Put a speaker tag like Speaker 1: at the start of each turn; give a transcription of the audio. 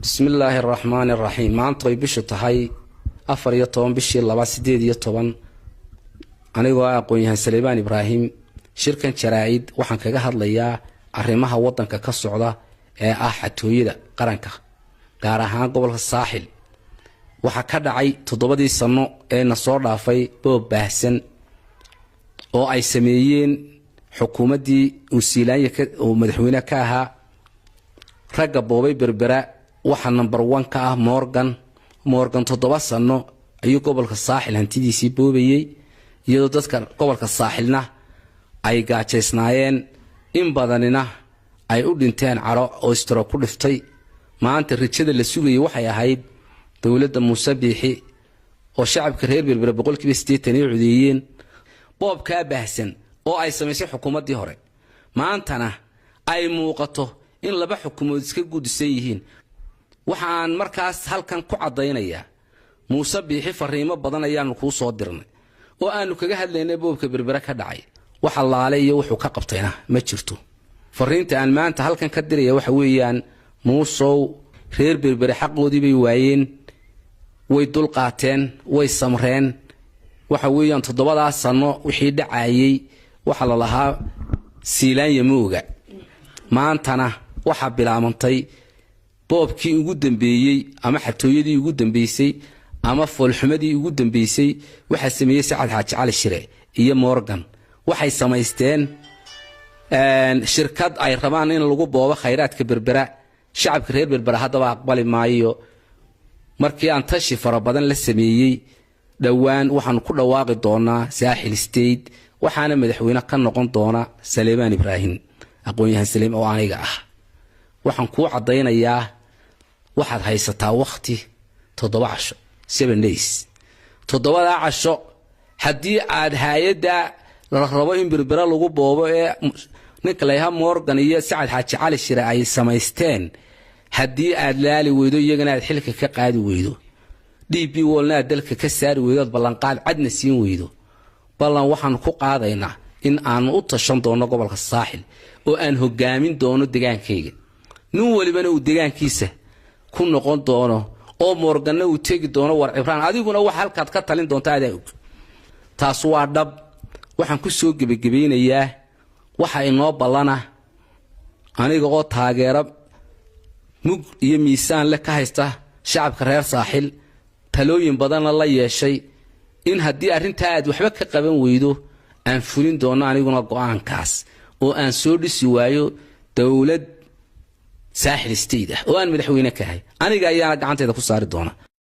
Speaker 1: بسم الله الرحمن الرحيم maanta bishu tahay 14 bishii 2 anigoo aqoon-yahan Saleebaan Ibraahim shirkan jaraa'id waxaan kaga hadlayaa arrimaha wadanka ka socda ee ah xatooyada qaranka gaar ahaan gobolka Saaxil waxa ka dhacay 7 sano ee na soo dhaafay boob baahsan oo ay sameeyeen xukuumadii Usiilaanya oo madaxweyne ka ahaa ragga boobay berbera waxa number 1 ka ah Morgan 7 sano ayuu gobolka Saaxil hantidiisii boobayay iyadoo dadka gobolka Saaxilna ay gaajeysnaayeen in badanina ay u dhinteen caro oo istro ku dhiftay maanta rajada la sugayay waxay ahayd dawladda Muuse Biixi oo shacabka reer berbera 80% ay codeeyeen boobka baahsan oo ay sameysay xukuumadii hore maantana ay muuqato in laba xukuumood iska gudisay yihiin waxaan markaas halkan ku cadeynaya Muuse Biixi fariimo badan ayaan ku soo dirnay oo aanu kaga hadlaynay boobka berbera ka dhacay waxa laalay iyo wuxuu ka qabtayna ma jirto fariinta aan maanta halkan ka diraya waxa weeyaan Muusow reer berbera xaqoodii bay waayeen way dul qaateen way samreen waxa weeyaan 7 sano wixii dhacayay waxa la lahaa Siilaanya mooga maantana waxa bilaamantay boobkii ugu dambeeyay ama xatooyadii ugu dambeysay ama foolxumadii ugu dambeysay waxa sameeyay Saacad Xaaji Cali Shire iyo Morgan waxay sameysteen shirkad ay rabaan in lagu boobo khayraadka berbera shacabka reer berbera hadaba aqbali maayo markii aan tashi fara badan la sameeyay dhawaan waxaan ku dhawaaqi doonaa Saaxil State waxaana madaxweyne ka noqon doona Saleebaan Ibraahim aqoon-yahan Saleem oo aniga ah waxaan ku cadeynayaa waxaad haysataa waqti 7 casho 7 days 7 casho hadii aad hay'adda la rabo in berbera lagu boobo ee ninka leeyahay Morgan iyo Saacad Xaaji Cali Shire ay sameysteen hadii aad laali weydo iyagana aad xilka ka qaadi weydo DP walna dalka ka saari weydo ballan qaad cadna siin weydo ballan waxaan ku qaadaynaa in aan u tashan doono gobolka Saaxil oo aan hogaamin doono deegaankayga nin walibana uu deegaankiisa ku noqon doono oo Morganna uu tagi doono war Ibraan adiguna wax halkaad ka talin doontaa aad og taas waa dhab waxaan ku soo gabagabeynayaa waxa inoo ballana aniga oo taageero mug iyo miisaan la ka haysta shacabka reer Saaxil talooyin badan la yeeshay in hadii arinta aad waxba ka qaban weydo aan fulin doono aniguna go'aankaas oo aan soo dhisi waayo dawlad Saaxil State oo aan madaxweyne ka ahay aniga ayaa gacanteeda ku saari doona